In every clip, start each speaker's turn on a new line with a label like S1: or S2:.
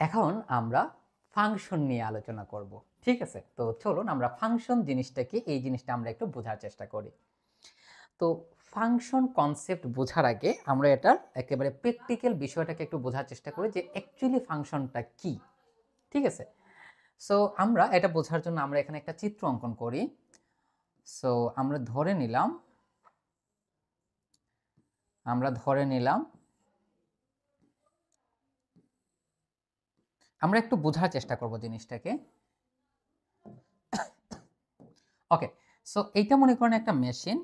S1: এখন আমরা ফাংশন নিয়ে আলোচনা করব। ঠিক আছে, তো চলুন আমরা ফাংশন জিনিসটা কি এই জিনিসটা আমরা একটু বোঝার চেষ্টা করি। তো ফাংশন কনসেপ্ট বোঝার আগে আমরা এটার একেবারে প্র্যাকটিক্যাল বিষয়টাকে একটু বোঝার চেষ্টা করি যে অ্যাকচুয়ালি ফাংশনটা কি। ঠিক আছে, সো আমরা এটা বোঝার জন্য আমরা এখানে একটা চিত্র অঙ্কন করি। সো আমরা ধরে নিলাম আমরা একটু বোঝার চেষ্টা করব জিনিসটাকে। ওকে, সো এইটা মনে করেন একটা মেশিন,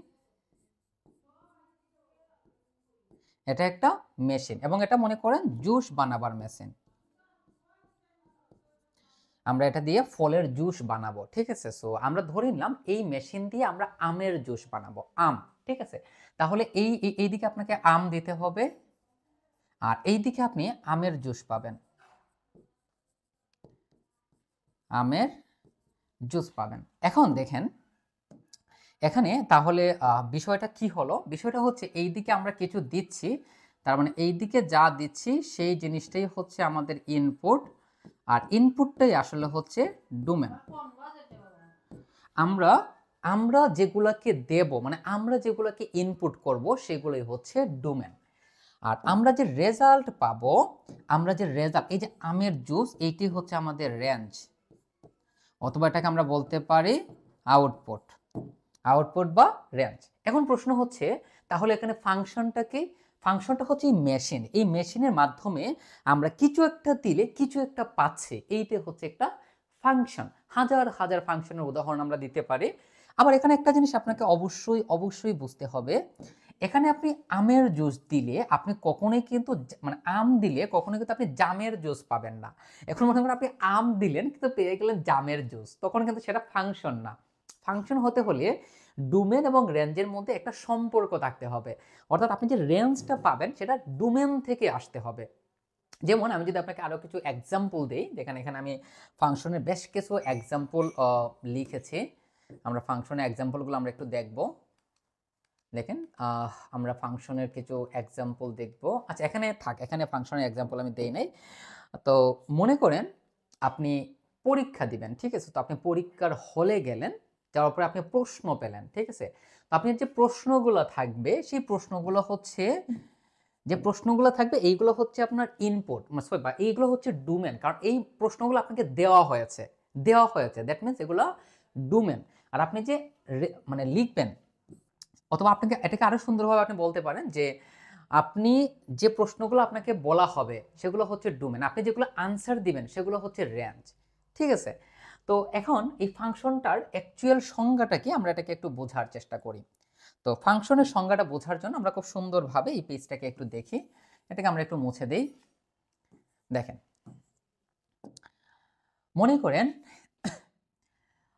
S1: এটা একটা মেশিন এবং এটা মনে করেন জুস বানাবার মেশিন। আমরা এটা দিয়ে ফলের জুস বানাবো। ঠিক আছে, সো আমরা ধরে নিলাম এই মেশিন দিয়ে আমরা আমের জুস বানাবো, আম। ঠিক আছে, তাহলে এইদিকে আপনাকে আম দিতে হবে আর এইদিকে আপনি আমের জুস পাবেন, আমের জুস পাবেন। এখন দেখেন এখানে তাহলে বিষয়টা কি হলো, বিষয়টা হচ্ছে এইদিকে আমরা কিছু দিচ্ছি, তার মানে এইদিকে যা দিচ্ছি সেই জিনিসটাই হচ্ছে আমাদের ইনপুট, আর ইনপুটটাই আসলে হচ্ছে ডোমেন। আমরা আমরা যেগুলোকে দেব মানে আমরা যেগুলোকে ইনপুট করব সেগুলোই হচ্ছে ডোমেন। আর আমরা যে রেজাল্ট পাবো, আমরা যে রেজাল্ট এই যে আমের জুস এইটি হচ্ছে আমাদের রেঞ্জ, অথবা এটাকে আমরা বলতে পারি আউটপুট, আউটপুট বা রেঞ্জ। এখন প্রশ্ন হচ্ছে তাহলে এখানে ফাংশনটা কি? ফাংশনটা হচ্ছে এই মেশিন, এই মেশিনের মাধ্যমে আমরা কিছু একটা দিলে কিছু একটা পাচ্ছি, এইটা হচ্ছে একটা ফাংশন। হাজার হাজার ফাংশনের উদাহরণ আমরা দিতে পারি। আবার এখানে একটা জিনিস আপনাকে অবশ্যই অবশ্যই বুঝতে হবে, এখানে আপনি আমের জুস দিলে আপনি কখনোই কিন্তু মানে আম দিলে কখনোই কিন্তু আপনি জামের জুস পাবেন না। এখন মনে করেন আপনি আম দিলেন কিন্তু পেয়ে গেলেন জামের জুস, তখন কিন্তু সেটা ফাংশন না। ফাংশন হতে হলে ডোমেন এবং রেঞ্জের মধ্যে একটা সম্পর্ক থাকতে হবে, অর্থাৎ আপনি যে রেঞ্জটা পাবেন সেটা ডোমেন থেকে আসতে হবে। যেমন আমি যদি আপনাকে আরও কিছু এক্সাম্পল দিই, যেখানে এখানে আমি ফাংশনের বেশ কিছু এক্সাম্পল লিখেছি। আমরা ফাংশনের এক্সাম্পলগুলো আমরা একটু দেখব। দেখেন আমরা ফাংশনের কিছু এক্সাম্পল দেখব। আচ্ছা এখানে থাক, এখানে ফাংশনের এক্সাম্পল আমি দেই নাই। তো মনে করেন আপনি পরীক্ষা দিবেন, ঠিক আছে, তো আপনি পরীক্ষার হলে গেলেন, যাওয়ার পরে আপনি প্রশ্ন পেলেন। ঠিক আছে, তো আপনি যে প্রশ্নগুলো থাকবে সেই প্রশ্নগুলো হচ্ছে এইগুলো হচ্ছে আপনার ইনপুট সরি বা এইগুলো হচ্ছে ডোমেন, কারণ এই প্রশ্নগুলো আপনাকে দেওয়া হয়েছে দ্যাট মিনস এগুলো ডোমেন। আর আপনি যে মানে লিখবেন, অথবা আপনাকে এটাকে আরো সুন্দরভাবে আপনি বলতে পারেন যে আপনি যে প্রশ্নগুলো আপনাকে বলা হবে সেগুলো হচ্ছে ডোমেন, আপনি যেগুলো আনসার দিবেন সেগুলো হচ্ছে রেঞ্জ। ঠিক আছে, তো এখন এই ফাংশনটার অ্যাকচুয়াল সংজ্ঞাটা কি আমরা এটাকে একটু বোঝার চেষ্টা করি। তো ফাংশনের সংজ্ঞাটা বোঝার জন্য আমরা খুব সুন্দরভাবে এই পেজটাকে একটু দেখি, এটাকে আমরা একটু মুছে দেই। দেখেন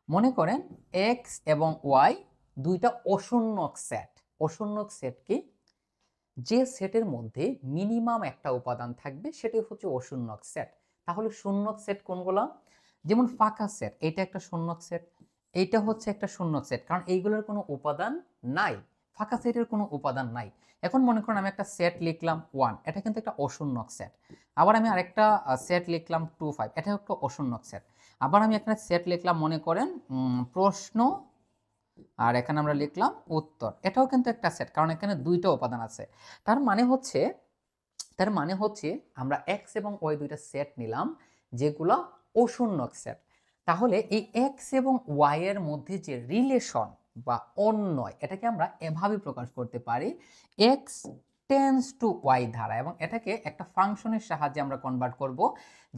S1: মনে করেন এক্স এবং ওয়াই দুইটা অশূন্যক সেট। অশূন্যক সেট কি? যে সেটের মধ্যে মিনিমাম একটা উপাদান থাকবে সেটাই হচ্ছে অশূন্যক সেট। তাহলে শূন্যক সেট কোনগুলো? যেমন ফাঁকা সেট, এটা একটা শূন্যক সেট, এইটা হচ্ছে একটা শূন্যক সেট, কারণ এইগুলোর কোনো উপাদান নাই, ফাঁকা সেটের কোনো উপাদান নাই। এখন মনে করেন আমি একটা সেট লিখলাম 1, এটা কিন্তু একটা অশূন্যক সেট। আবার আমি আরেকটা সেট লিখলাম 2 5, এটা একটা অশূন্যক সেট। আবার আমি একটা সেট লিখলাম মনে করেন প্রশ্ন, আর এখানে আমরা লিখলাম উত্তর, এটাও কিন্তু একটা সেট, কারণ এখানে দুইটা উপাদান আছে। তার মানে হচ্ছে আমরা এক্স এবং ওয়াই দুইটা সেট নিলাম যেগুলো অশূন্যক সেট। তাহলে এই এক্স এবং ওয়াই এর মধ্যে যে রিলেশন বা অন্বয়, এটাকে আমরা এভাবে প্রকাশ করতে পারি এক্স টেন্স টু ওয়াই ধারা, এবং এটাকে একটা ফাংশনের সাহায্যে আমরা কনভার্ট করব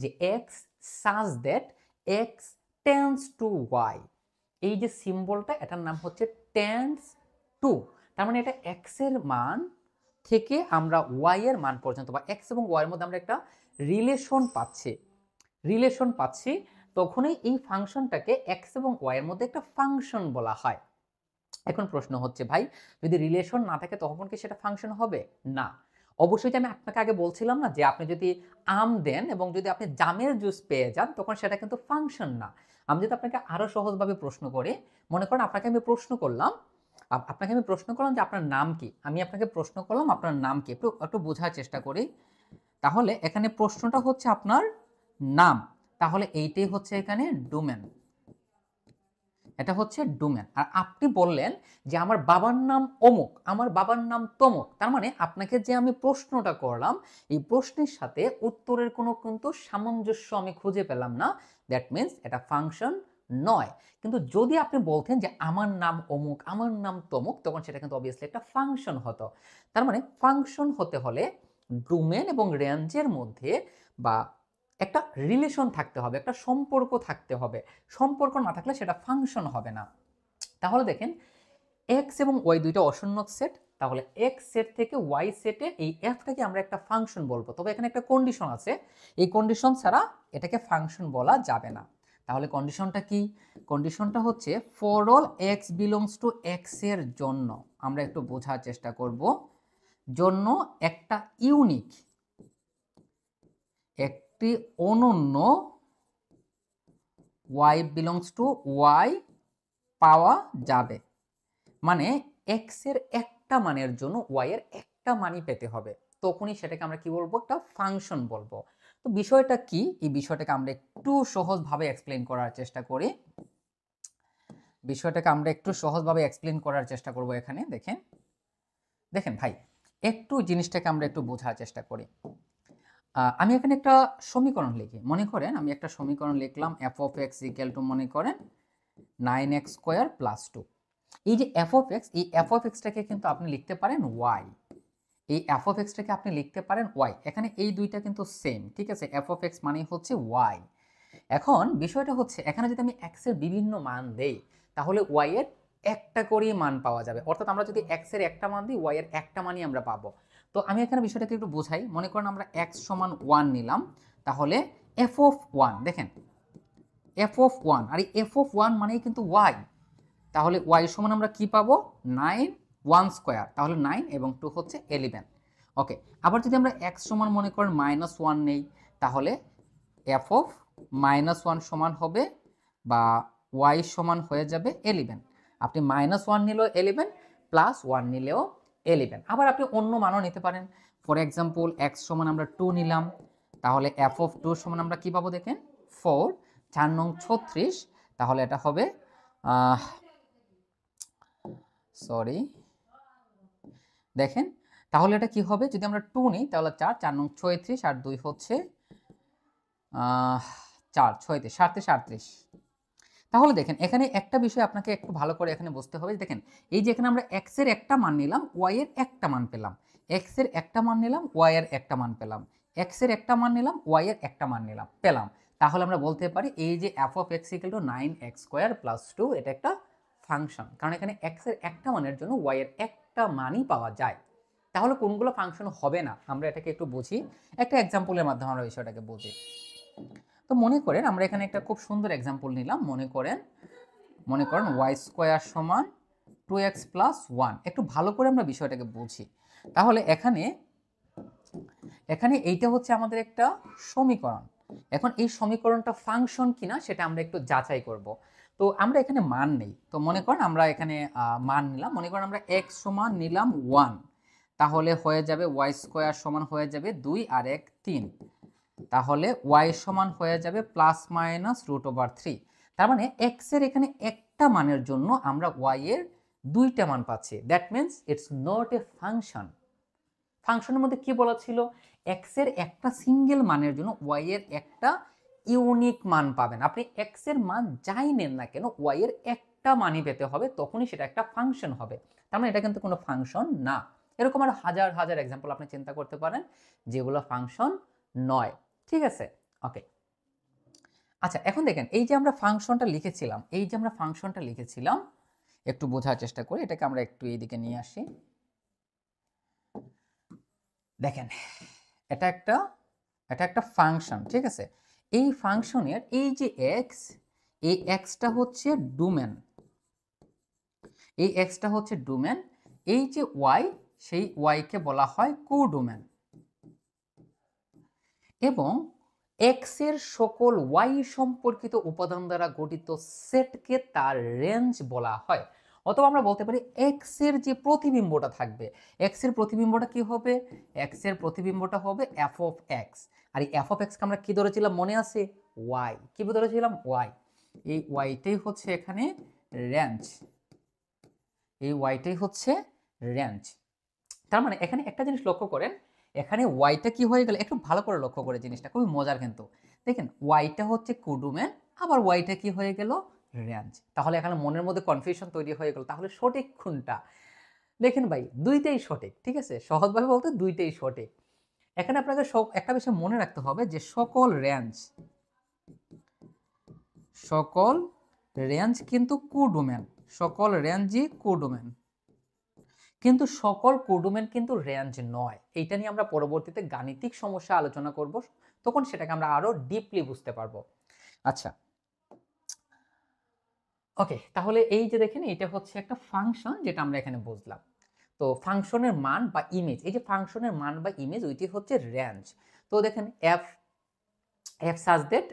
S1: যে x such that x tends to y. এই যে সিম্বলটা এটার নাম হচ্ছে টেন্স টু, তার মানে এটা এক্স এর মান থেকে আমরা ওয়াই এর মান পর্যন্ত বা এক্স এবং ওয়াই এর মধ্যে আমরা একটা রিলেশন পাচ্ছি তখনই এই ফাংশনটাকে এক্স এবং ওয়াই এর মধ্যে একটা ফাংশন বলা হয়। এখন প্রশ্ন হচ্ছে ভাই যদি রিলেশন না থাকে তখন কি সেটা ফাংশন হবে না? অবশ্যই, যে আমি আপনাকে আগে বলছিলাম না যে আপনি যদি আম দেন এবং যদি আপনি জামের জুস পেয়ে যান তখন সেটা কিন্তু ফাংশন না। আমি যদি আপনাকে আরো সহজভাবে প্রশ্ন করি, মনে করেন আপনাকে আমি প্রশ্ন করলাম যে আপনার নাম কি, আমি আপনাকে প্রশ্ন করলাম আপনার নাম কি, একটু একটু বোঝার চেষ্টা করি। তাহলে এখানে প্রশ্নটা হচ্ছে আপনার নাম, তাহলে এইটাই হচ্ছে এখানে ডোমেন, এটা হচ্ছে ডোমেন। আর আপনি বললেন যে আমার বাবার নাম অমুক, আমার বাবার নাম তমুক, তার মানে আপনাকে যে আমি প্রশ্নটা করলাম এই প্রশ্নের সাথে উত্তরের কোনো কিন্তু সামঞ্জস্য আমি খুঁজে পেলাম না, দ্যাট মিন্স এটা ফাংশন নয়। কিন্তু যদি আপনি বলতেন যে আমার নাম অমুক, আমার নাম তমুক, তখন সেটা কিন্তু অবভিয়াসলি একটা ফাংশন হতো। তার মানে ফাংশন হতে হলে ডোমেন এবং রেঞ্জের মধ্যে বা একটা রিলেশন থাকতে হবে, একটা সম্পর্ক থাকতে হবে। সম্পর্ক না থাকলে সেটা ফাংশন হবে না। তাহলে দেখেন এক্স এবং ওয়াই দুইটা অশূন্যক সেট, তাহলে এক্স সেট থেকে ওয়াই সেটে এই এফটাকে আমরা একটা ফাংশন বলবো। তবে এখানে একটা কন্ডিশন আছে, এই কন্ডিশন ছাড়া এটাকে ফাংশন বলা যাবে না। তাহলে কন্ডিশনটা কি? কন্ডিশনটা হচ্ছে for all x belongs to x এর জন্য, আমরা একটু বোঝার চেষ্টা করব, জন্য একটা ইউনিক, একটি অনন্য y বিলংস টু y পাওয়া যাবে। মানে x এর একটা মানের জন্য y এর একটা মানই পেতে হবে, তখনই সেটাকে আমরা কি বলবো? একটা ফাংশন বলবো। তো বিষয়টা কি, এই বিষয়টাকে আমরা একটু সহজভাবে এক্সপ্লেইন করার চেষ্টা করি। বিষয়টাকে আমরা একটু সহজভাবে এক্সপ্লেইন করার চেষ্টা করব। এখানে দেখেন, দেখেন ভাই, একটু জিনিসটাকে আমরা একটু বোঝার চেষ্টা করি। আমি এখানে একটা সমীকরণ লিখি, মনে করেন আমি একটা সমীকরণ লিখলাম F of x equal to মনে করেন 9x স্কোয়ার প্লাস 2। এই যে এফ অফ এক্স, এই এফ অফ এক্সটাকে কিন্তু আপনি লিখতে পারেন ওয়াই, এই এফ অফ এক্সটাকে আপনি লিখতে পারেন ওয়াই। এখানে এই দুইটা কিন্তু সেম, ঠিক আছে? এফ অফ এক্স মানে হচ্ছে ওয়াই। এখন বিষয়টা হচ্ছে এখানে যদি আমি এক্স এর বিভিন্ন মান দেই তাহলে ওয়াই এর একটা করেই মান পাওয়া যাবে, অর্থাৎ আমরা যদি এক্স এর একটা মান দিই ওয়াই এর একটা মানই আমরা পাবো। তো আমি এখানে বিষয়টাকে একটু বোঝাই, মনে করেন আমরা এক্স সমান 1 নিলাম, তাহলে এফ অফ 1, দেখেন এফ অফ 1, আর এই এফ অফ 1 মানেই কিন্তু ওয়াই, তাহলে ওয়াই সমান আমরা কি পাবো? 9 1 স্কোয়ার, তাহলে 9 এবং 2 হচ্ছে 11। ওকে, আবার যদি আমরা এক্স সমান মনে করেন -1 নেই, তাহলে এফ অফ -1 সমান হবে বা ওয়াই সমান হয়ে যাবে 11। আপনি -1 নিলেও 11, +1 নিলেও 11। আবার আপনি অন্য মানও নিতে পারেন। ফর এক্সাম্পল এক্স সমান আমরা 2 নিলাম, তাহলে এফ অফ 2 সমান আমরা কি পাবো? দেখেন 4, 4 নং 36, তাহলে এটা হবে সরি, দেখেন তাহলে এটা কি হবে? যদি আমরা 2 নিই তাহলে 4, 4 নং 36, আর 2 হচ্ছে 4, 6 তে 7 37। তাহলে দেখেন এখানে একটা বিষয় আপনাকে একটু ভালো করে এখানে বুঝতে হবে। দেখেন এই যে এখানে আমরা x এর একটা মান নিলাম, y এর একটা মান পেলাম, x এর একটা মান নিলাম, y এর একটা মান পেলাম, x এর একটা মান নিলাম, y এর একটা মান নিলাম পেলাম। তাহলে আমরা বলতে পারি এই যে f of x = 9x square plus 2 এটা একটা ফাংশন, কারণ এখানে x এর একটা মানের জন্য y এর একটা মানই পাওয়া যায়। তাহলে কোনগুলো ফাংশন হবে না আমরা এটাকে একটু বুঝি, একটা এক্সাম্পলের মাধ্যমে আমরা বিষয়টাকে বুঝি। তো মনে করেন আমরা এখানে একটা খুব সুন্দর এক্সাম্পল নিলাম, মনে করেন y স্কয়ার সমান 2x প্লাস 1। একটু ভালো করে আমরা বিষয়টাকে বুঝি। তাহলে এখানে এইটা হচ্ছে আমাদের একটা সমীকরণ। এখন এই সমীকরণটা ফাংশন কিনা সেটা আমরা একটু যাচাই করব। তো আমরা এখানে মান নেই, তো মনে করেন আমরা এখানে মান নিলাম, মনে করেন আমরা x সমান নিলাম 1, তাহলে হয়ে যাবে y স্কয়ার সমান হয়ে যাবে 2 আর 1 3, তাহলে y সমান হয়ে যাবে ±√3। তার মানে x এর এখানে একটা মানের জন্য আমরা y এর দুইটা মান পাচ্ছি, that means it's not a function. ফাংশনের মধ্যে কি বলা ছিল? x এর একটা সিঙ্গেল মানের জন্য y এর একটা ইউনিক মান পাবেন। আপনি x এর মান যাই নেন না কেন y এর একটা মানই পেতে হবে, তখনই সেটা একটা ফাংশন হবে। তার মানে এটা কিন্তু কোনো ফাংশন না। এরকম আর হাজার হাজার এক্সাম্পল আপনি চিন্তা করতে পারেন যেগুলো ফাংশন নয়, ঠিক আছে? ওকে, আচ্ছা এখন দেখেন এই যে আমরা ফাংশনটা লিখেছিলাম, একটু বোঝার চেষ্টা করি, এটাকে আমরা একটু এইদিকে নিয়ে আসি। দেখেন এটা একটা ফাংশন, ঠিক আছে? এই ফাংশনের এই যে এক্স, এই এক্সটা হচ্ছে ডোমেন, এই এক্সটা হচ্ছে ডোমেন, এই যে ওয়াই, সেই ওয়াইকে বলা হয় কোডোমেন, এবং এক্স এর সকল ওয়াই সম্পর্কিত উপাদান দ্বারা গঠিত সেটকে তার রেঞ্জ বলা হয়। অথবা আমরা বলতে পারি এক্স এর যে প্রতিবিম্বটা থাকবে, এক্স এর প্রতিবিম্বটা কি হবে? এক্স এর প্রতিবিম্বটা হবে এফ অফ এক্স। আর এই এফ অফ এক্সকে আমরা কি ধরেছিলাম মনে আছে? ওয়াই। কি ধরেছিলাম? ওয়াই। এই ওয়াইটাই হচ্ছে এখানে রেঞ্জ, এই ওয়াইটাই হচ্ছে রেঞ্জ। তার মানে এখানে একটা জিনিস লক্ষ্য করেন, এখানে ওয়াইটা কি হয়ে গেল একটু ভালো করে লক্ষ্য করে, জিনিসটা খুবই মজার কিন্তু। দেখেন ওয়াইটা হচ্ছে কোডোমেন, আবার ওয়াইটা কি হয়ে গেল? রেঞ্জ। তাহলে এখানে মনের মধ্যে কনফিউশন তৈরি হয়ে গেল, তাহলে সঠিক কোনটা? দেখেন ভাই দুইটাই সঠিক, ঠিক আছে, সহজভাবে বলতে দুইটাই সঠিক। এখানে আপনাকে একটা বিষয় মনে রাখতে হবে যে সকল রেঞ্জ কিন্তু কোডোমেন, সকল রেঞ্জই কোডোমেন, কিন্তু সকল কোডোমেন কিন্তু রেঞ্জ নয়। এইটা নিয়ে আমরা পরবর্তীতে গাণিতিক সমস্যা আলোচনা করব, তখন সেটাকে আমরা আরো ডিপলি বুঝতে পারবো। আচ্ছা ওকে, তাহলে এই যে দেখেন এটা হচ্ছে একটা ফাংশন, যেটা আমরা এখানে বুঝলাম। তো ফাংশনের মান বা ইমেজ, এই যে ফাংশনের মান বা ইমেজ ওইটি হচ্ছে রেঞ্জ। তো দেখেন f such that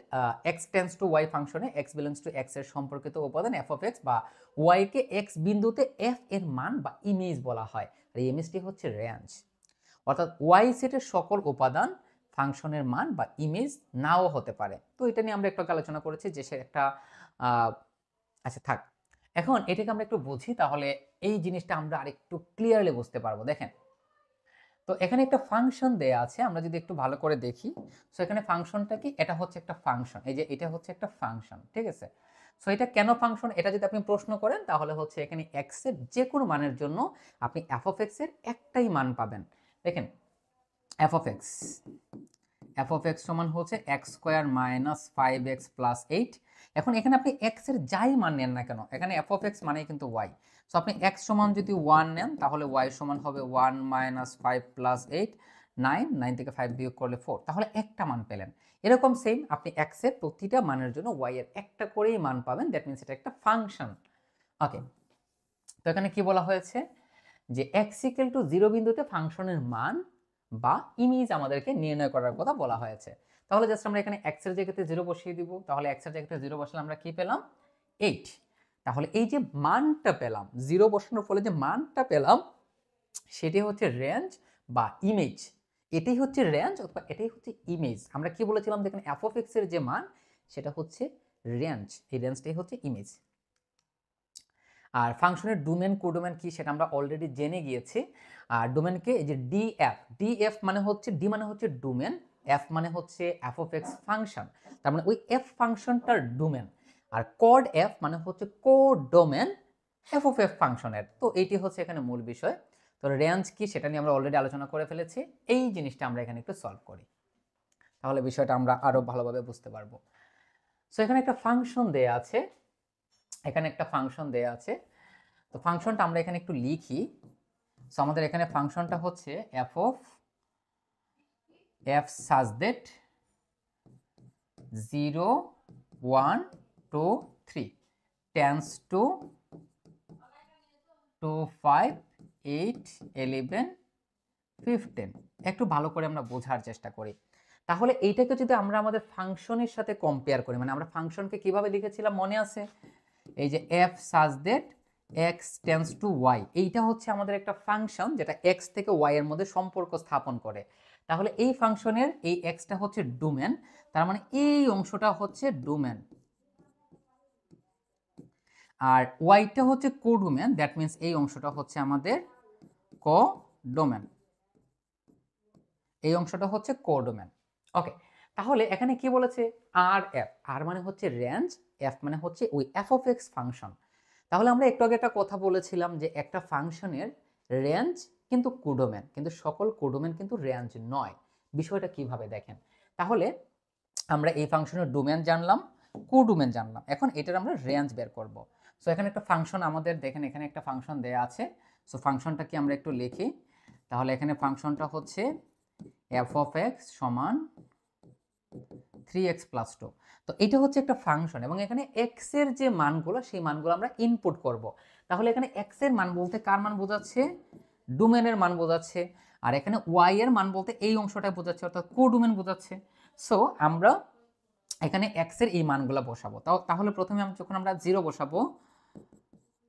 S1: x tends to y ফাংশনে এক্স বিলংস টু এক্স এর সম্পর্কিত উপাদান এফ অফ এক্স বা ওয়াই কে এক্স বিন্দুতে এফ এর মান বা ইমেজ বলা হয়, আর এই ইমেজটি হচ্ছে রেঞ্জ। অর্থাৎ ওয়াই সেটের সকল উপাদান ফাংশনের মান বা ইমেজ নাও হতে পারে। তো এটা নিয়ে আমরা একটু আলোচনা করেছি যে সে একটা আচ্ছা থাক, এখন এটাকে আমরা একটু বুঝি, তাহলে এই জিনিসটা আমরা আরেকটু ক্লিয়ারলি বুঝতে পারবো। দেখেন তো এখানে একটা ফাংশন দেয়া আছে, আমরা যদি একটু ভালো করে দেখি। সো এখানে ফাংশনটা কি? এটা হচ্ছে একটা ফাংশন, এই যে এটা হচ্ছে একটা ফাংশন, ঠিক আছে। সো এটা কেন ফাংশন, এটা যদি আপনি প্রশ্ন করেন তাহলে হচ্ছে এখানে এক্স এর যে কোনো মানের জন্য আপনি এফ অফ এক্স এর একটাই মান পাবেন। দেখেন এফ অফ এক্স সমান হচ্ছে x square minus 5x plus 8। এখন এখানে আপনি এক্স এর যাই মান নেন না কেন, এখানে এফ অফ এক্স মানে কিন্তু ওয়াই। সো আপনি এক্স সমান যদি 1 নেন তাহলে ওয়াই সমান হবে 1 মাইনাস 5 প্লাস 8, 9 থেকে 5 বিয়োগ করলে 4, তাহলে একটা মান পেলেন। এরকম সেম আপনি এক্স এর প্রতিটা মানের জন্য ওয়াই এর একটা করেই মান পাবেন, দ্যাট মিনস এটা একটা ফাংশন। ওকে, তো এখানে কি বলা হয়েছে যে এক্স ইকুয়াল টু 0 বিন্দুতে ফাংশনের মান বা ইমেজ আমাদেরকে নির্ণয় করার কথা বলা হয়েছে। তাহলে জাস্ট আমরা এখানে এক্স এর জায়গাতে 0 বসিয়ে দিব, তাহলে এক্স এর জায়গাতে 0 বসালে আমরা কি পেলাম? 8। তাহলে এই যে মানটা পেলাম 0 বসানোর ফলে যে মানটা পেলাম সেটি হচ্ছে রেঞ্জ বা ইমেজ। এটাই হচ্ছে রেঞ্জ অথবা এটাই হচ্ছে ইমেজ। আমরা কি বলেছিলাম দেখেন এফ অফ এক্স এর যে মান সেটা হচ্ছে রেঞ্জ, এই রেঞ্জটাই হচ্ছে ইমেজ। আর ফাংশনের ডোমেন কোডোমেন কি সেটা আমরা অলরেডি জেনে গিয়েছি। আর ডোমেনকে এই যে ডিএফ মানে হচ্ছে, ডি মানে হচ্ছে ডোমেন, এফ মানে হচ্ছে এফ অফ এক্স ফাংশন, তার মানে ওই এফ ফাংশনটার ডোমেন। আর কড এফ মানে হচ্ছে কোডোমেন এফ অফ এফ ফাংশনের। তো এইটি হচ্ছে এখানে মূল বিষয়। তো রেঞ্জ কি সেটা নিয়ে আমরা অলরেডি আলোচনা করে ফেলেছি, এই জিনিসটা আমরা এখানে একটু সলভ করি, তাহলে বিষয়টা আমরা আরো ভালোভাবে বুঝতে পারবো। সো এখানে একটা ফাংশন দেয়া আছে, তো ফাংশনটা আমরা এখানে একটু লিখি। সো আমাদের এখানে ফাংশনটা হচ্ছে F of F such that 0 1 2 3 tends to 2 5 8 11 15। একটু ভালো করে আমরা বোঝার চেষ্টা করি। তাহলে এইটাকে যদি আমরা আমাদের ফাংশনের সাথে কম্পেয়ার করি, মানে আমরা ফাংশনকে কিভাবে লিখেছিলাম মনে আছে? এই যে f such that x tends to y, এইটা হচ্ছে আমাদের একটা ফাংশন যেটা এক্স থেকে ওয়াই এর মধ্যে সম্পর্ক স্থাপন করে। তাহলে এই ফাংশনের এই এক্সটা হচ্ছে ডোমেন, তার মানে এই অংশটা হচ্ছে ডোমেন, আর ওয়াইটা হচ্ছে কোডোমেন, দ্যাট মিন্স এই অংশটা হচ্ছে আমাদের কোডোমেন, এই অংশটা হচ্ছে কোডোমেন। ওকে, তাহলে এখানে কি বলেছে? আর এফ, আর মানে হচ্ছে রেঞ্জ, এফ মানে হচ্ছে ওই এফ অফ এক্স ফাংশন। তাহলে আমরা একটু আগে একটা কথা বলেছিলাম যে একটা ফাংশনের রেঞ্জ কিন্তু কোডোমেন, কিন্তু সকল কোডোমেন কিন্তু রেঞ্জ নয়। বিষয়টা কিভাবে দেখেন, তাহলে আমরা এই ফাংশনের ডোমেন জানলাম, কোডোমেন জানলাম, এখন এটার আমরা রেঞ্জ বের করব। সো এখানে একটা ফাংশন আমাদের দেখেন, এখানে একটা ফাংশন দেয়া আছে। সো ফাংশনটা কি আমরা একটু লিখি, তাহলে এখানে ফাংশনটা হচ্ছে এফ অফ এক্স সমান 3x প্লাস 2। তো এটা হচ্ছে একটা ফাংশন এবং এখানে এক্স এর যে মানগুলো সেই মানগুলো আমরা ইনপুট করব। তাহলে এখানে এক্স এর মান বলতে কার মান বোঝাচ্ছে? ডোমেনের মান বোঝাচ্ছে। আর এখানে ওয়াই এর মান বলতে এই অংশটাই বোঝাচ্ছে, অর্থাৎ কোডোমেন বোঝাচ্ছে। সো আমরা এখানে এক্স এর এই মানগুলো বসাবো। তাহলে প্রথমে যখন আমরা 0 বসাবো,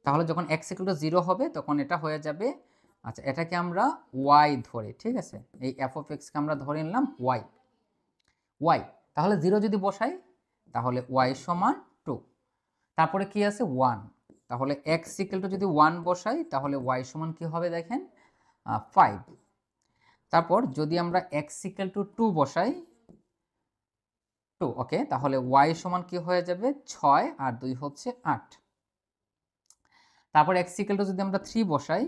S1: তাহলে যখন এক্স ইকুয়াল টু 0 হবে তখন এটা হয়ে যাবে, আচ্ছা এটাকে আমরা ওয়াই ধরি, ঠিক আছে, এই এফ অফ এক্সকে আমরা ধরে নিলাম ওয়াই। ওয়াই, তাহলে 0 যদি বসাই তাহলে ওয়াই সমান 2। তারপরে কি আছে 1, তাহলে x ইকুয়াল টু যদি 1 বসাই তাহলে ওয়াই সমান কি হবে দেখেন 5। তারপর যদি আমরা x ইকুয়াল টু 2 বসাই 2, ওকে, তাহলে y সমান কি হয়ে যাবে 6 আর 2 হচ্ছে 8। তারপর x ইকুয়াল টু যদি আমরা 3 বসাই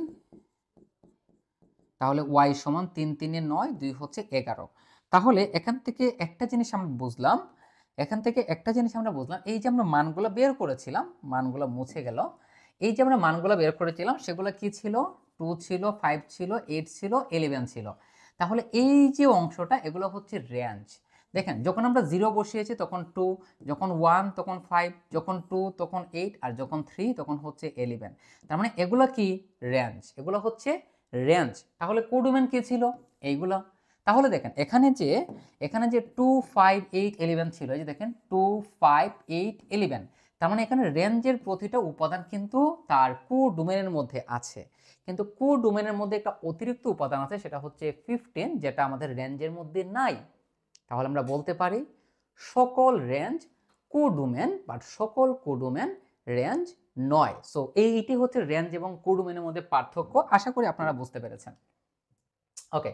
S1: তাহলে y সমান 3 3 এ 9, 2 হচ্ছে 11। তাহলে এখান থেকে একটা জিনিস আমরা বুঝলাম, এই যে আমরা মানগুলো বের করেছিলাম, মানগুলো মুছে গেল, এই যে আমরা মানগুলো বের করেছিলাম সেগুলো কি ছিল, 2 ছিল, 5 ছিল, 8 ছিল, 11 ছিল। তাহলে এই যে অংশটা এগুলো হচ্ছে রেঞ্জ। দেখেন যখন আমরা 0 বসিয়েছি তখন 2, যখন 1 তখন 5, যখন 2 তখন 8, আর যখন 3 তখন হচ্ছে 11। তার মানে এগুলো কি রেঞ্জ, এগুলো হচ্ছে রেঞ্জ। তাহলে কোডোমেন কি ছিল এইগুলো। তাহলে দেখেন এখানে যে 2 5 8 11 ছিল, এই যে দেখেন 2 5 8 11, তার মানে এখানে রেঞ্জের প্রতিটা উপাদান কিন্তু তার কোডোমেনের মধ্যে আছে। কিন্তু কোডোমেনের মধ্যে একটা অতিরিক্ত উপাদান আছে, সেটা হচ্ছে 15, যেটা আমাদের রেঞ্জের মধ্যে নাই। তাহলে আমরা বলতে পারি সকল রেঞ্জ কোডোমেন, বাট সকল কোডোমেন রেঞ্জ নয়। সো এইটি হচ্ছে রেঞ্জ এবং কোডোমেনের মধ্যে পার্থক্য। আশা করি আপনারা বুঝতে পেরেছেন। ওকে,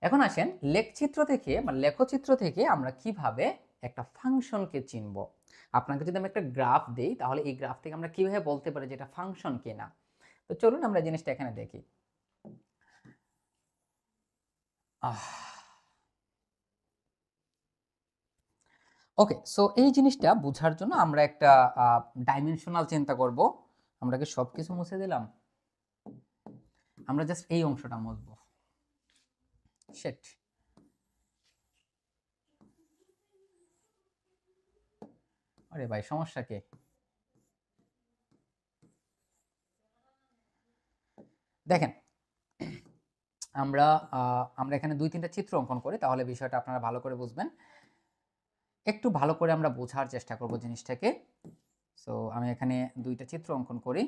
S1: এখন আসেন লেখচিত্র থেকে আমরা কিভাবে একটা ফাংশনকে চিনব। আপনাকে যদি আমি একটা গ্রাফ দেই তাহলে এই গ্রাফ থেকে আমরা কিভাবে বলতে পারি যে এটা ফাংশন কিনা। তো চলুন আমরা জিনিসটা এখানে দেখি। ওকে, সো এই জিনিসটা বোঝার জন্য আমরা একটা ডাইমেনশনাল চিন্তা করব। আমরা কি সব কিছু মুছে দিলাম? আমরা জাস্ট এই অংশটা মুছবো। শিট, আরে ভাই সমস্যা কি? দেখেন আমরা এখানে 2-3টা চিত্র অঙ্কন করি, তাহলে বিষয়টা আপনারা ভালো করে বুঝবেন। একটু ভালো করে আমরা বোঝার চেষ্টা করব জিনিসটাকে। সো আমি এখানে 2টা চিত্র অঙ্কন করি।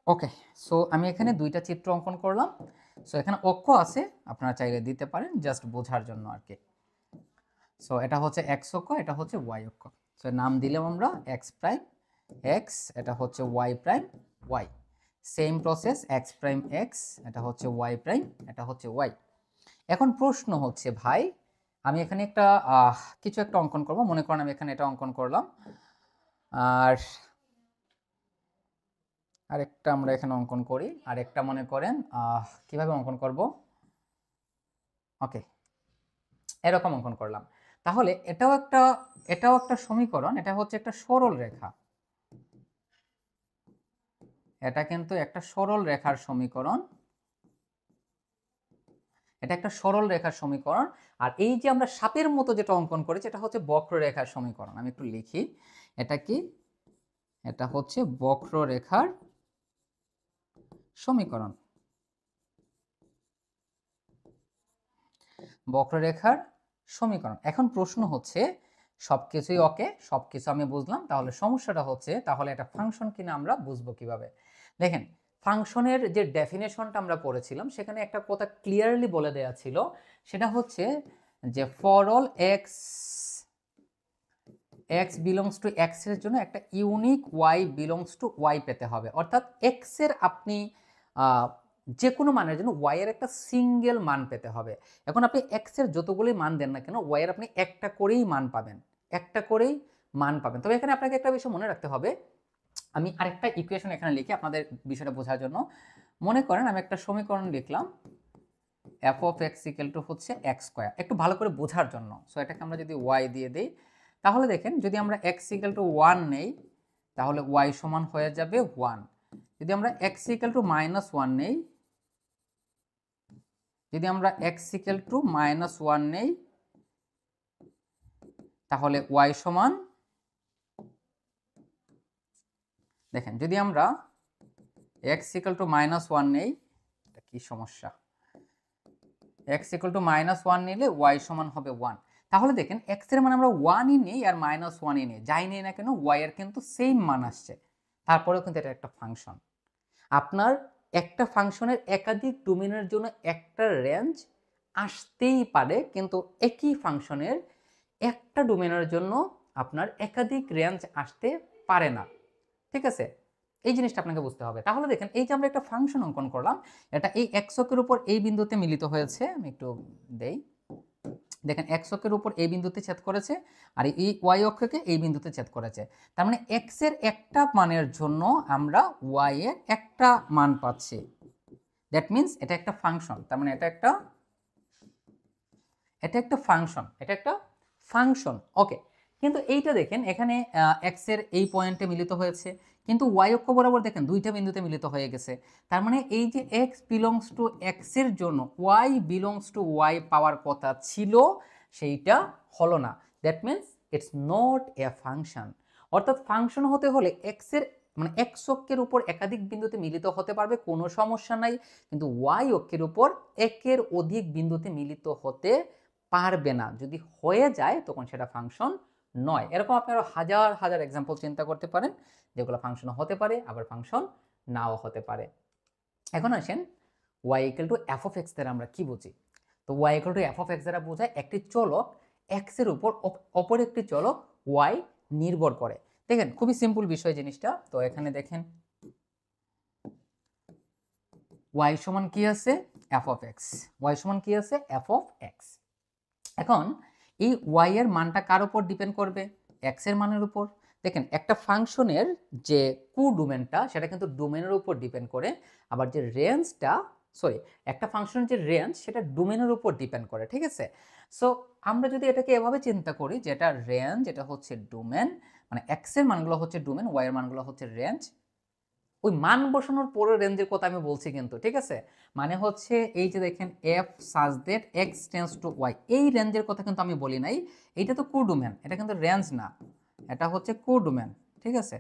S1: ওকে, সো আমি এখানে 2টা চিত্র অঙ্কন করলাম। সো এখানে অক্ষ আছে, আপনারা চাইলে দিতে পারেন জাস্ট বোঝার জন্য আর কি। সো এটা হচ্ছে এক্স অক্ষ, এটা হচ্ছে ওয়াই অক্ষ। সো নাম দিলাম আমরা এক্স প্রাইম এক্স, এটা হচ্ছে y prime y. Same process x prime x, এটা হচ্ছে ওয়াই প্রাইম, এটা হচ্ছে ওয়াই। এখন প্রশ্ন হচ্ছে ভাই, আমি এখানে একটা কিছু একটা অঙ্কন করব। মনে করেন আমি এখানে এটা অঙ্কন করলাম, আর আরেকটা আমরা এখানে অঙ্কন করি, আরেকটা মনে করেন কিভাবে অঙ্কন করব। ওকে, এরকম অঙ্কন করলাম। তাহলে এটাও একটা সমীকরণ, এটা হচ্ছে একটা সরল রেখা, এটা কিন্তু একটা সরল রেখার সমীকরণ, এটা একটা সরল রেখার সমীকরণ। আর এই যে আমরা সাপের মতো যেটা অঙ্কন করেছি এটা হচ্ছে বক্ররেখার সমীকরণ। আমি একটু লিখি, এটা কি, এটা হচ্ছে বক্ররেখার সমীকরণ, বক্ররেখার সমীকরণ। এখন প্রশ্ন হচ্ছে সবকিছুই ওকে, সবকিছু আমি বুঝলাম, তাহলে সমস্যাটা হচ্ছে তাহলে এটা ফাংশন কিনা আমরা বুঝবো কিভাবে। দেখেন ফাংশনের যে ডেফিনেশনটা আমরা পড়েছিলাম সেখানে একটা কথা ক্লিয়ারলি বলে দেয়া ছিল, সেটা হচ্ছে যে for all x belongs to x এর জন্য একটা unique y belongs to y পেতে হবে। অর্থাৎ x এর আপনি যে কোনো মানের জন্য y এর একটা সিঙ্গেল মান পেতে হবে। এখন আপনি x এর যতগুলি মান দেন না কেন y এর আপনি একটা করেই মান পাবেন, একটা করেই মান পাবেন। তবে এখানে আপনাকে একটা বিষয় মনে রাখতে হবে, আমি আরেকটা ইকুয়েশন এখানে লিখি আপনাদের বিষয়টা বোঝার জন্য। মনে করেন আমি একটা সমীকরণ লিখলাম f of x equal to হচ্ছে x স্কয়ার, একটু ভালো করে বোঝার জন্য। সো এটাকে আমরা যদি y দিয়ে দেই তাহলে দেখেন যদি আমরা x ইকুয়াল টু 1 নেই তাহলে y সমান হয়ে যাবে 1। যদি আমরা x ইকুয়াল টু -1 নেই, যদি আমরা x ইকুয়াল টু -1 নেই তাহলে y সমান, দেখেন যদি আমরা x ইকুয়াল টু -1 নেই, এটা কি সমস্যা, x ইকুয়াল টু -1 নিলে y সমান হবে 1। তাহলে দেখেন x এর মান আমরা 1ই নেই আর -1ই নেই, যাই নেই না কেন y এর কিন্তু সেম মান আসছে, তারপরেও কিন্তু এটা একটা ফাংশন। আপনার একটা ফাংশনের একাধিক ডোমেনের জন্য একটা রেঞ্জ আসতেই পারে, কিন্তু একই ফাংশনের একটা ডোমেনের জন্য আপনার একাধিক রেঞ্জ আসতে পারে না। ঠিক আছে, এই জিনিসটা আপনাকে বুঝতে হবে। তাহলে দেখেন, এই যে আমরা একটা ফাংশন অঙ্কন করলাম, এটা এই এক্স অক্ষের উপর এই বিন্দুতে মিলিত হয়েছে। আমি একটু দেই, দেখেন এক্স অক্ষের উপর এই বিন্দুতে ছেদ করেছে, আর এই ওয়াই অক্ষকে এই বিন্দুতে ছেদ করেছে। তার মানে এক্স এর একটা মানের জন্য আমরা ওয়াই এর একটা মান পাচ্ছি। দ্যাট মিন্স এটা একটা ফাংশন। তার মানে এটা একটা ফাংশন। ওকে, কিন্তু এইটা দেখেন, এখানে এক্স এর এই পয়েন্টে মিলিত হয়েছে, কিন্তু ওয়াই অক্ষ বরাবর দেখেন দুইটা বিন্দুতে মিলিত হয়ে গেছে। তার মানে এই যে এক্স বিলংস টু এক্স এর জন্য ওয়াই বিলংস টু ওয়াই পাওয়ার কথা ছিল, সেইটা হলো না। That means it's not a function. অর্থাৎ ফাংশন হতে হলে এক্স এর মানে এক্স অক্ষের উপর একাধিক বিন্দুতে মিলিত হতে পারবে, কোনো সমস্যা নাই, কিন্তু ওয়াই অক্ষের উপর একের অধিক বিন্দুতে মিলিত হতে পারবে না। যদি হয়ে যায় তখন সেটা ফাংশন নয়। এরকম আপনারা হাজার হাজার এক্সাম্পল চিন্তা করতে পারেন, যেগুলো ফাংশন হতে পারে আবার ফাংশন নাও হতে পারে। এখন আসেন y equal two F of x দ্বারা আমরা কি বুঝি। তো y equal two F of x দ্বারা বোঝায় একটি চলক x এর উপর অপর একটি চলক y নির্ভর করে। দেখেন খুবই সিম্পল বিষয় জিনিসটা। তো এখানে দেখেন y সমান কি আছে, এফ অফ এক্স। y সমান কি আছে, এফ অফ এক্স। এখন এই y এর মানটা কার উপর ডিপেন্ড করবে, x এর মানের উপর। দেখেন একটা ফাংশনের যে ডোমেনটা সেটা কিন্তু ডোমেনের উপর ডিপেন্ড করে, আবার যে রেঞ্জটা একটা ফাংশনের যে রেঞ্জ সেটা ডোমেনের উপর ডিপেন্ড করে। ঠিক আছে, সো আমরা যদি এটাকে এভাবে চিন্তা করি যে এটা রেঞ্জ, এটা হচ্ছে ডোমেন, মানে x এর মানগুলো হচ্ছে ডোমেন, y এর মানগুলো হচ্ছে রেঞ্জ। ওই মান বসানোর পরে রেঞ্জের কথা আমি বলছি কিন্তু, ঠিক আছে, মানে হচ্ছে এই যে দেখেন f such that x tends to y, এই রেঞ্জের কথা কিন্তু আমি বলি নাই। এইটা তো কোডোমেন, এটা কিন্তু রেঞ্জ না, এটা হচ্ছে কোডোমেন। ঠিক আছে,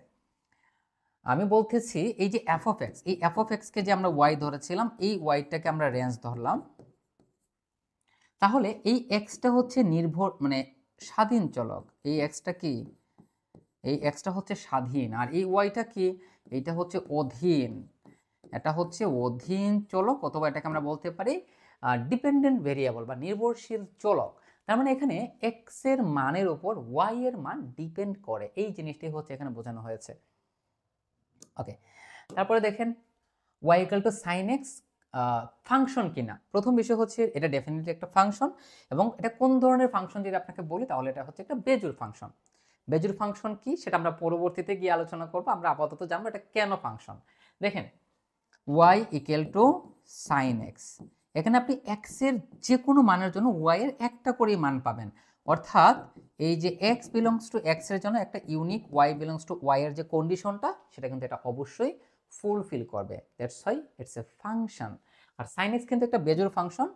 S1: আমি বলতেছি এই যে এফ অফ এক্স, এই এফ অফ এক্স কে যে আমরা ওয়াই ধরেছিলাম, এই ওয়াইটাকে আমরা রেঞ্জ ধরলাম। তাহলে এই এক্সটা হচ্ছে নির্ভর মানে স্বাধীন চলক, এই এক্সটা কি, এই এক্সটা হচ্ছে স্বাধীন, আর এই ওয়াইটা কি, এইটা হচ্ছে অধীন। এটা হচ্ছে অধীন চলক, অথবা এটাকে আমরা বলতে পারি ডিপেন্ডেন্ট ভেরিয়েবল বা নির্ভরশীল চলক। তার মানে এখানে এক্স এর মানের উপর ওয়াই এর মান ডিপেন্ড করে, এই জিনিসটি হচ্ছে এখানে বোঝানো হয়েছে। ওকে, তারপরে দেখেন y equal to sine x function কিনা। প্রথম বিষয় হচ্ছে এটা ডেফিনেটলি একটা ফাংশন, এবং এটা কোন ধরনের ফাংশন যদি আপনাকে বলি তাহলে এটা হচ্ছে একটা বেজোর ফাংশন। বেজোর ফাংশন কি সেটা আমরা পরবর্তীতে গিয়ে আলোচনা করবো, আমরা আপাতত জানবো এটা কেন ফাংশন। দেখেন y equal to sine x, এখানে আপনি x এর যে কোনো মানের জন্য y এর একটা করেই মান পাবেন। অর্থাৎ এই যে x বিলংস টু x এর জন্য একটা unique y belongs to y এর যে কন্ডিশনটা সেটা কিন্তু এটা অবশ্যই ফুলফিল করবে। That's why it's a function. আর সাইন এক্স কিন্তু একটা বেজোর ফাংশন।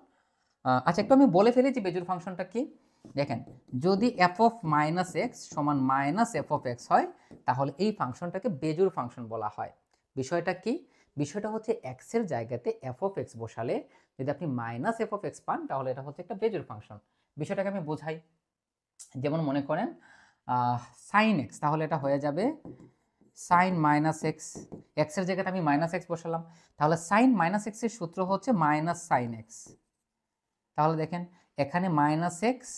S1: আচ্ছা, একটু আমি বলে ফেলি যে বেজোর ফাংশনটা কি। দেখেন যদি এফ অফ মাইনাস এক্স সমান মাইনাস এফ অফ এক্স হয়, তাহলে এই ফাংশনটাকে বেজোর ফাংশন বলা হয়। বিষয়টা কি, বিষয়টা হচ্ছে এক্স এর জায়গাতে এফ অফ এক্স বসালে যদি আপনি মাইনাস এফ অফ এক্স পান, তাহলে এটা হচ্ছে একটা বেজোর ফাংশন। বিষয়টাকে আমি বোঝাই, যেমন মনে করেন সাইন এক্স, তাহলে এটা হয়ে যাবে সাইন মাইনাস এক্স, এক্সের জায়গাতে আমি মাইনাস এক্স বসালাম, তাহলে সাইন মাইনাস এক্সের সূত্র হচ্ছে মাইনাস সাইন এক্স। তাহলে দেখেন এখানে মাইনাস এক্স,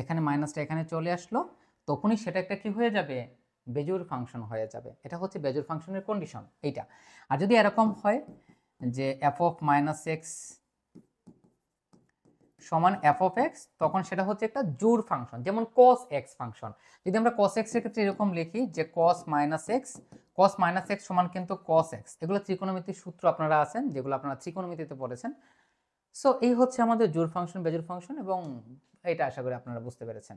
S1: এখানে মাইনাসটা এখানে চলে আসলো, তখনই সেটা একটা কি হয়ে যাবে, বেজোর ফাংশন হয়ে যাবে। এটা হচ্ছে বেজোর ফাংশনের কন্ডিশন এইটা। আর যদি এরকম হয় যে এফ অফ মাইনাস এক্স সমান এফ অফ এক্স, তখন সেটা হচ্ছে একটা জোড় ফাংশন, যেমন কস এক্স ফাংশন। যদি আমরা কস এক্স এর ক্ষেত্রে এরকম লিখি যে কস মাইনাস এক্স সমান কিন্তু কস এক্স, এগুলো ত্রিকোণমিতির সূত্র আপনারা আছেন, যেগুলো আপনারা ত্রিকোণমিতিতে পড়েছেন। সো এই হচ্ছে আমাদের জোড় ফাংশন, বেজোড় ফাংশন, এবং এটা আশা করি আপনারা বুঝতে পেরেছেন।